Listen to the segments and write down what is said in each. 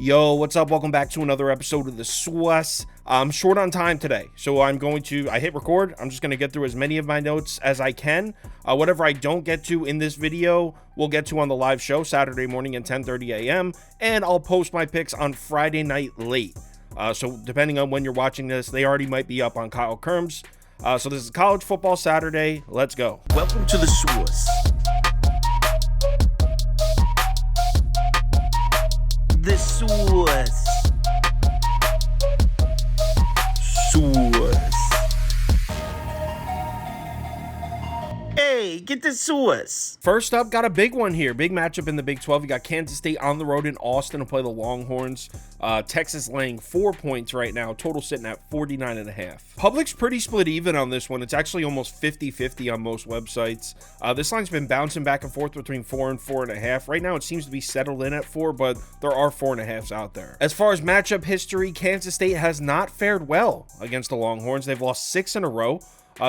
Yo, what's up? Welcome back to another episode of the SWUS. I'm short on time today, so I hit record. I'm just going to get through as many of my notes as I can. Whatever I don't get to in this video, we'll get to on the live show Saturday morning at 10:30 a.m., and I'll post my picks on Friday night late. So depending on when you're watching this, they already might be up on Kyle Kirms. So this is College Football Saturday. Let's go. Welcome to the SWUS. The SWUS. SWUS. Hey, get the SWUS. First up, got a big one here. Big matchup in the Big 12. You got Kansas State on the road in Austin to play the Longhorns. Texas laying 4 points right now. Total sitting at 49.5. Public's pretty split even on this one. It's actually almost 50-50 on most websites. This line's been bouncing back and forth between 4 and 4.5. Right now, it seems to be settled in at 4, but there are 4.5s out there. As far as matchup history, Kansas State has not fared well against the Longhorns. They've lost 6 in a row.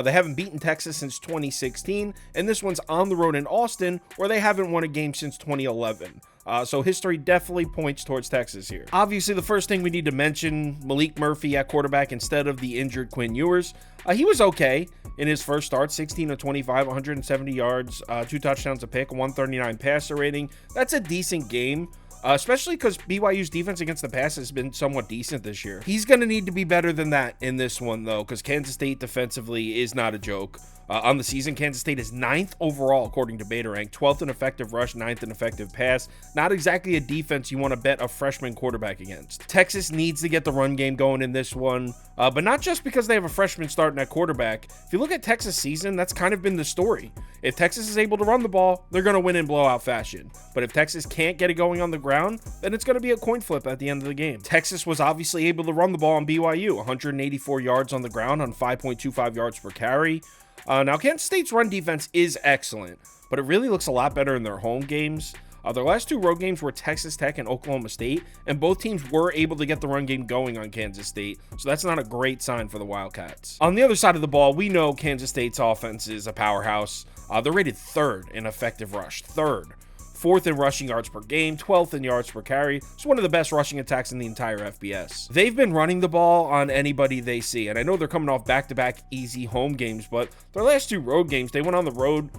They haven't beaten Texas since 2016, and this one's on the road in Austin, where they haven't won a game since 2011. So history definitely points towards Texas here. Obviously, the first thing we need to mention, Malik Murphy at quarterback instead of the injured Quinn Ewers. He was okay in his first start, 16 of 25, 170 yards, 2 touchdowns a pick, 139 passer rating. That's a decent game. Especially because BYU's defense against the pass has been somewhat decent this year. He's going to need to be better than that in this one, though, because Kansas State defensively is not a joke. On the season, Kansas State is 9th overall, according to BetaRank, 12th in effective rush, 9th in effective pass. Not exactly a defense you want to bet a freshman quarterback against. Texas needs to get the run game going in this one, but not just because they have a freshman starting at quarterback. If you look at Texas' season, that's kind of been the story. If Texas is able to run the ball, they're going to win in blowout fashion. But if Texas can't get it going on the ground, then it's going to be a coin flip at the end of the game. Texas was obviously able to run the ball on BYU, 184 yards on the ground on 5.25 yards per carry. Now, Kansas State's run defense is excellent, but it really looks a lot better in their home games. Their last 2 road games were Texas Tech and Oklahoma State, and both teams were able to get the run game going on Kansas State, so that's not a great sign for the Wildcats. On the other side of the ball, we know Kansas State's offense is a powerhouse. They're rated 3rd in effective rush, 3rd. 4th in rushing yards per game, 12th in yards per carry. It's one of the best rushing attacks in the entire FBS. They've been running the ball on anybody they see, and I know they're coming off back-to-back easy home games, but their last 2 road games, they went on the road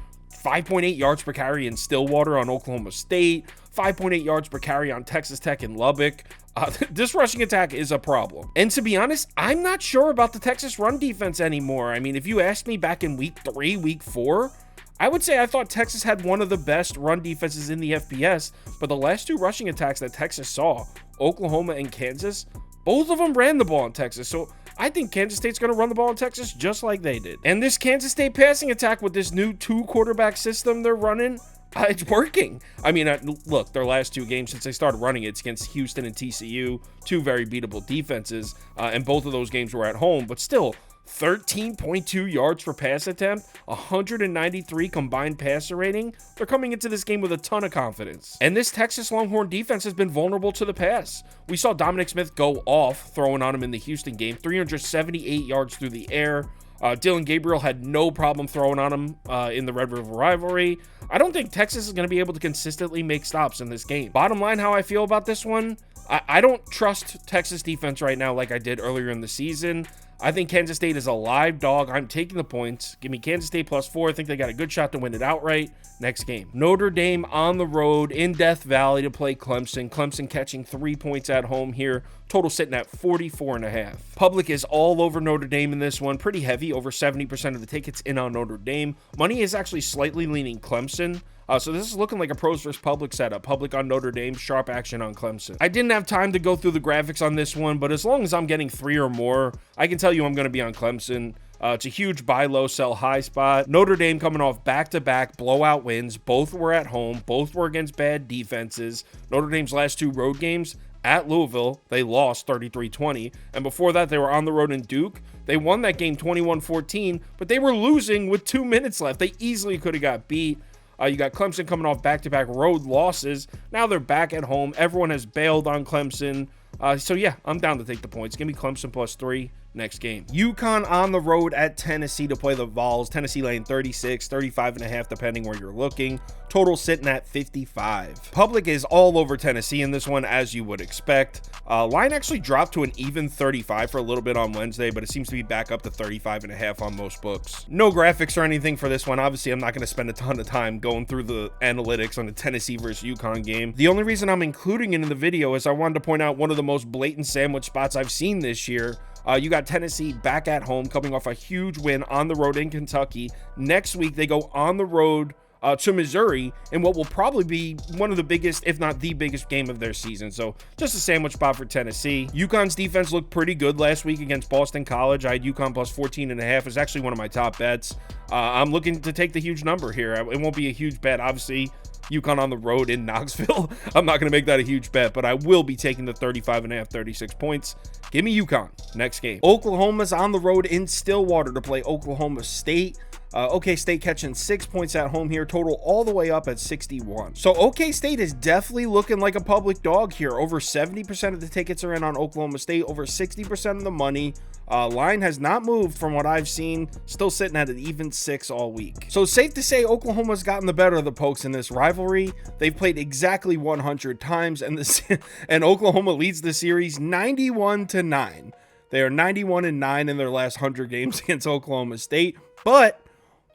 5.8 yards per carry in Stillwater on Oklahoma State, 5.8 yards per carry on Texas Tech and Lubbock. This rushing attack is a problem. And to be honest, I'm not sure about the Texas run defense anymore. I mean, if you asked me back in week 3, week 4, I would say I thought Texas had one of the best run defenses in the FBS, but the last 2 rushing attacks that Texas saw, Oklahoma and Kansas, both of them ran the ball in Texas. So I think Kansas State's going to run the ball in Texas just like they did. And this Kansas State passing attack with this new 2-quarterback system they're running, it's working. I mean, look, their last 2 games since they started running it's against Houston and TCU, 2 very beatable defenses, and both of those games were at home, but still, 13.2 yards per pass attempt, 193 combined passer rating. They're coming into this game with a ton of confidence. And this Texas Longhorn defense has been vulnerable to the pass. We saw Dominic Smith go off throwing on him in the Houston game, 378 yards through the air. Dylan Gabriel had no problem throwing on him in the Red River rivalry. I don't think Texas is going to be able to consistently make stops in this game. Bottom line, how I feel about this one, I don't trust Texas defense right now like I did earlier in the season. I think Kansas State is a live dog. I'm taking the points. Give me Kansas State +4. I think they got a good shot to win it outright. Next game. Notre Dame on the road in Death Valley to play Clemson. Clemson catching 3 points at home here. Total sitting at 44.5. Public is all over Notre Dame in this one. Pretty heavy. Over 70% of the tickets in on Notre Dame. Money is actually slightly leaning Clemson. So this is looking like a pros versus public setup. Public on Notre Dame, sharp action on Clemson. I didn't have time to go through the graphics on this one, but as long as I'm getting 3 or more, I can tell you I'm going to be on Clemson. It's a huge buy low, sell high spot. Notre Dame coming off back-to-back blowout wins. Both were at home. Both were against bad defenses. Notre Dame's last 2 road games at Louisville, they lost 33-20. And before that, they were on the road in Duke. They won that game 21-14, but they were losing with 2 minutes left. They easily could have got beat. You got Clemson coming off back-to-back road losses. Now they're back at home. Everyone has bailed on Clemson. So yeah, I'm down to take the points. Give me Clemson +3 next game. UConn on the road at Tennessee to play the Vols. Tennessee laying 36, 35.5, depending where you're looking. Total sitting at 55. Public is all over Tennessee in this one, as you would expect. Line actually dropped to an even 35 for a little bit on Wednesday, but it seems to be back up to 35.5 on most books. No graphics or anything for this one. Obviously, I'm not going to spend a ton of time going through the analytics on the Tennessee versus UConn game. The only reason I'm including it in the video is I wanted to point out one of the most blatant sandwich spots I've seen this year. You got Tennessee back at home, coming off a huge win on the road in Kentucky. Next week, they go on the road to Missouri in what will probably be one of the biggest, if not the biggest game of their season. So just a sandwich spot for Tennessee. UConn's defense looked pretty good last week against Boston College. I had UConn +14.5. It's actually one of my top bets. I'm looking to take the huge number here. It won't be a huge bet, obviously. UConn on the road in Knoxville. I'm not going to make that a huge bet, but I will be taking the 35.5, 36 points. Give me UConn next game. Oklahoma's on the road in Stillwater to play Oklahoma State. OK State catching 6 points at home here, total all the way up at 61. So OK State is definitely looking like a public dog here. Over 70% of the tickets are in on Oklahoma State, over 60% of the money. Line has not moved from what I've seen, still sitting at an even 6 all week. So safe to say Oklahoma's gotten the better of the Pokes in this rivalry. They've played exactly 100 times, and Oklahoma leads the series 91-9. They are 91-9 in their last 100 games against Oklahoma State, but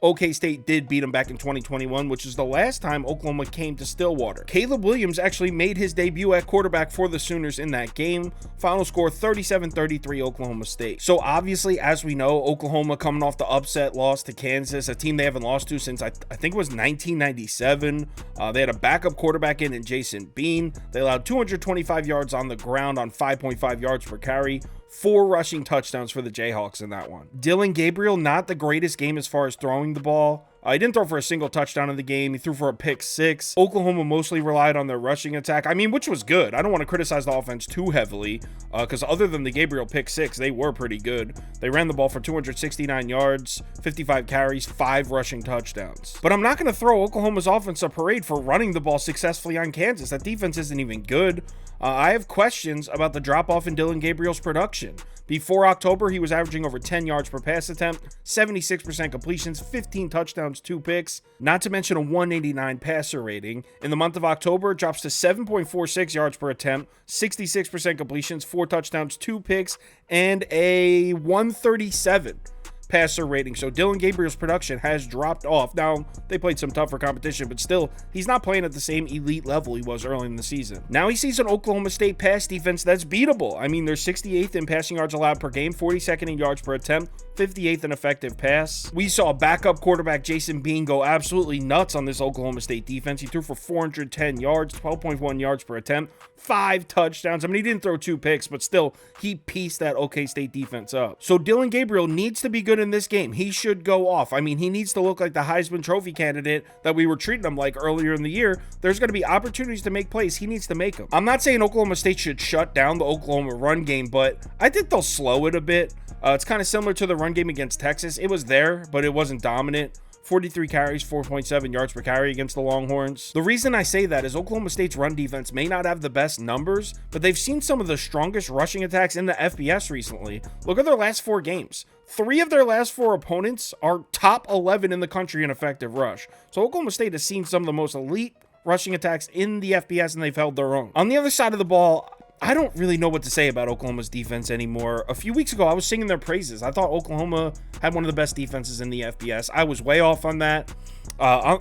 OK State did beat them back in 2021, which is the last time Oklahoma came to Stillwater. Caleb Williams actually made his debut at quarterback for the Sooners in that game. Final score 37-33 Oklahoma State. So obviously, as we know, Oklahoma coming off the upset loss to Kansas, a team they haven't lost to since I think it was 1997. They had a backup quarterback in Jason Bean. They allowed 225 yards on the ground on 5.5 yards per carry. 4 rushing touchdowns for the Jayhawks in that one. Dillon Gabriel, not the greatest game as far as throwing the ball. He didn't throw for a single touchdown in the game. He threw for a pick 6. Oklahoma mostly relied on their rushing attack. I mean, which was good. I don't want to criticize the offense too heavily because other than the Gabriel pick 6, they were pretty good. They ran the ball for 269 yards, 55 carries, 5 rushing touchdowns. But I'm not going to throw Oklahoma's offense a parade for running the ball successfully on Kansas. That defense isn't even good. I have questions about the drop-off in Dillon Gabriel's production. Before October, he was averaging over 10 yards per pass attempt, 76% completions, 15 touchdowns, 2 picks, not to mention a 189 passer rating. In the month of October, it drops to 7.46 yards per attempt, 66% completions, 4 touchdowns, 2 picks, and a 137 passer rating. So Dillon Gabriel's production has dropped off. Now, they played some tougher competition, but still, he's not playing at the same elite level he was early in the season. Now he sees an Oklahoma State pass defense that's beatable. I mean, they're 68th in passing yards allowed per game, 42nd in yards per attempt, 58th in effective pass. We saw backup quarterback Jason Bean go absolutely nuts on this Oklahoma State defense. He threw for 410 yards, 12.1 yards per attempt, 5 touchdowns. I mean, he didn't throw 2 picks, but still, he pieced that OK State defense up. So Dillon Gabriel needs to be good in this game. He should go off. I mean, he needs to look like the Heisman Trophy candidate that we were treating him like earlier in the year. There's going to be opportunities to make plays. He needs to make them. I'm not saying Oklahoma State should shut down the Oklahoma run game, but I think they'll slow it a bit. It's kind of similar to the run game against Texas. It was there, but it wasn't dominant. 43 carries, 4.7 yards per carry against the Longhorns. The reason I say that is Oklahoma State's run defense may not have the best numbers, but they've seen some of the strongest rushing attacks in the FBS recently. Look at their last 4 games. 3 of their last 4 opponents are top 11 in the country in effective rush. So Oklahoma State has seen some of the most elite rushing attacks in the FBS, and they've held their own. On the other side of the ball, I don't really know what to say about Oklahoma's defense anymore. A few weeks ago, I was singing their praises. I thought Oklahoma had one of the best defenses in the FBS. I was way off on that.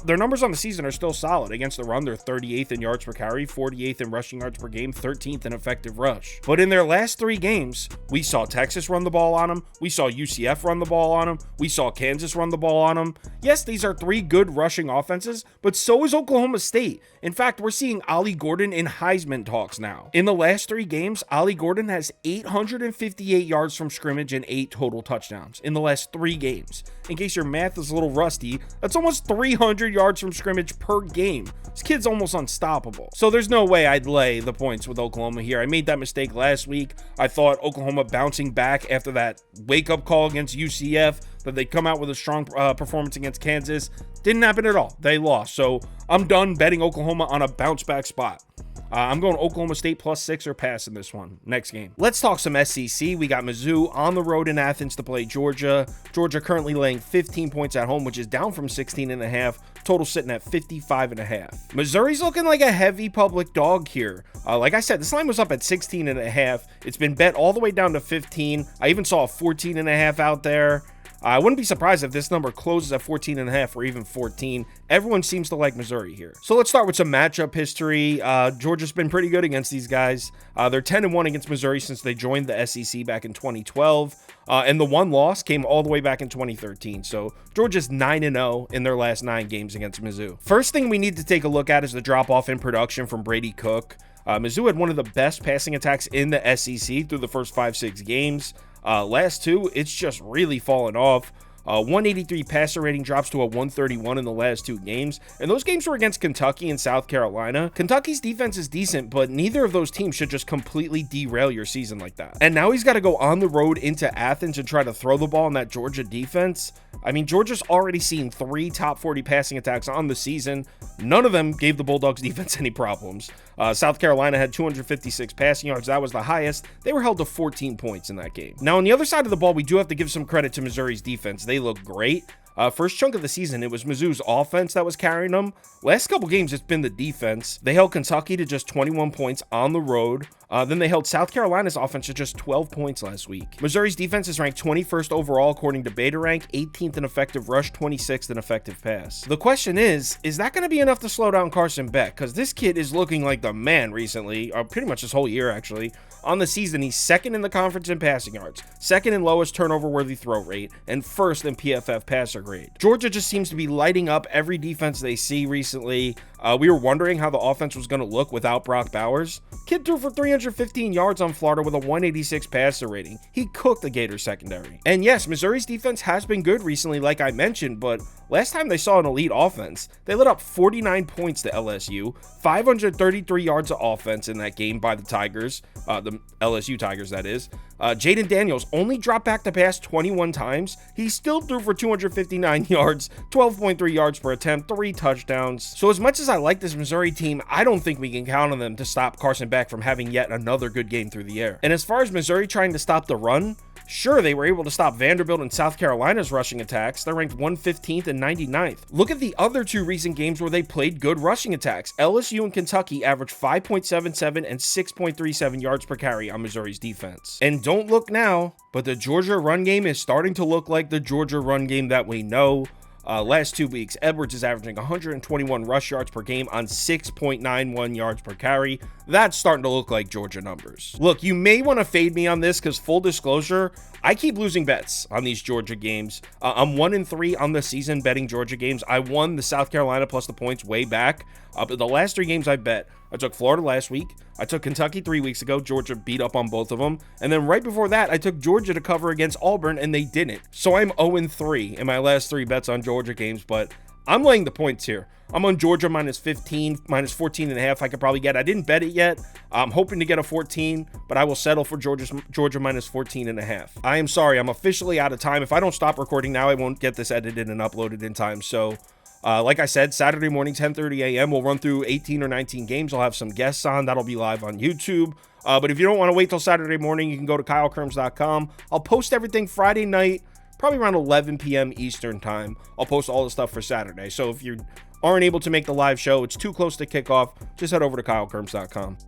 Their numbers on the season are still solid. Against the run, they're 38th in yards per carry, 48th in rushing yards per game, 13th in effective rush. But in their last 3 games, we saw Texas run the ball on them. We saw UCF run the ball on them. We saw Kansas run the ball on them. Yes, these are 3 good rushing offenses, but so is Oklahoma State. In fact, we're seeing Ollie Gordon in Heisman talks now. In the last 3 games, Ollie Gordon has 858 yards from scrimmage and 8 total touchdowns in the last 3 games. In case your math is a little rusty, that's almost 300 yards from scrimmage per game. This kid's almost unstoppable. So there's no way I'd lay the points with Oklahoma here. I made that mistake last week. I thought Oklahoma bouncing back after that wake-up call against UCF, that they'd come out with a strong performance against Kansas. Didn't happen at all. They lost. So I'm done betting Oklahoma on a bounce-back spot. I'm going Oklahoma State +6 or pass in this one. Next game. Let's talk some SEC. We got Mizzou on the road in Athens to play Georgia. Georgia currently laying 15 points at home, which is down from 16.5. Total sitting at 55.5. Missouri's looking like a heavy public dog here. Like I said, this line was up at 16.5. It's been bet all the way down to 15. I even saw a 14.5 out there. I wouldn't be surprised if this number closes at 14.5 or even 14. Everyone seems to like Missouri here. So let's start with some matchup history. Georgia's been pretty good against these guys. They're 10-1 against Missouri since they joined the SEC back in 2012. And the one loss came all the way back in 2013. So Georgia's 9-0 in their last 9 games against Mizzou. First thing we need to take a look at is the drop-off in production from Brady Cook. Mizzou had one of the best passing attacks in the SEC through the first 5-6 games. Last 2, it's just really fallen off. 183 passer rating drops to a 131 in the last 2 games, and those games were against Kentucky and South Carolina. Kentucky's defense is decent, but neither of those teams should just completely derail your season like that. And now he's got to go on the road into Athens and try to throw the ball in that Georgia defense. I mean, Georgia's already seen 3 top 40 passing attacks on the season. None of them gave the Bulldogs defense any problems. South Carolina had 256 passing yards. That was the highest. They were held to 14 points in that game. Now, on the other side of the ball, we do have to give some credit to Missouri's defense. They look great. First chunk of the season, it was Mizzou's offense that was carrying them. Last couple games, it's been the defense. They held Kentucky to just 21 points on the road. Then they held South Carolina's offense to just 12 points last week. Missouri's defense is ranked 21st overall according to Beta Rank, 18th in effective rush, 26th in effective pass. The question is that going to be enough to slow down Carson Beck? Because this kid is looking like the man recently, or pretty much this whole year actually. On the season, he's 2nd in the conference in passing yards, 2nd in lowest turnover-worthy throw rate, and 1st in PFF passer grade. Georgia just seems to be lighting up every defense they see recently. We were wondering how the offense was going to look without Brock Bowers. Kid threw for 315 yards on Florida with a 186 passer rating. He cooked the Gators secondary. And yes, Missouri's defense has been good recently, like I mentioned, but last time they saw an elite offense, they lit up 49 points to LSU, 533 yards of offense in that game by the Tigers, the LSU Tigers, that is. Jaden Daniels only dropped back to pass 21 times. He still threw for 259 yards, 12.3 yards per attempt, 3 touchdowns. So as much as I like this Missouri team, I don't think we can count on them to stop Carson Beck from having yet another good game through the air. And as far as Missouri trying to stop the run, sure, they were able to stop Vanderbilt and South Carolina's rushing attacks. They're ranked 115th and 99th. Look at the other 2 recent games where they played good rushing attacks. LSU and Kentucky averaged 5.77 and 6.37 yards per carry on Missouri's defense. And don't look now, but the Georgia run game is starting to look like the Georgia run game that we know. Last 2 weeks, Edwards is averaging 121 rush yards per game on 6.91 yards per carry. That's starting to look like Georgia numbers. Look, you may want to fade me on this because, full disclosure, I keep losing bets on these Georgia games. I'm 1-3 on the season betting Georgia games. I won the South Carolina plus the points way back. But the last 3 games I bet, I took Florida last week. I took Kentucky 3 weeks ago. Georgia beat up on both of them. And then right before that, I took Georgia to cover against Auburn, and they didn't. So I'm 0-3 in my last 3 bets on Georgia games, but I'm laying the points here. I'm on Georgia -15, -14.5 I could probably get. I didn't bet it yet. I'm hoping to get a 14, but I will settle for Georgia -14.5. I am sorry, I'm officially out of time. If I don't stop recording now, I won't get this edited and uploaded in time. So like I said, Saturday morning, 10:30 a.m., we'll run through 18 or 19 games. I'll have some guests on. That'll be live on YouTube. But if you don't want to wait till Saturday morning, you can go to KyleKirms.com. I'll post everything Friday night, probably around 11 p.m. Eastern time. I'll post all the stuff for Saturday. So if you aren't able to make the live show, it's too close to kickoff, just head over to KyleKirms.com.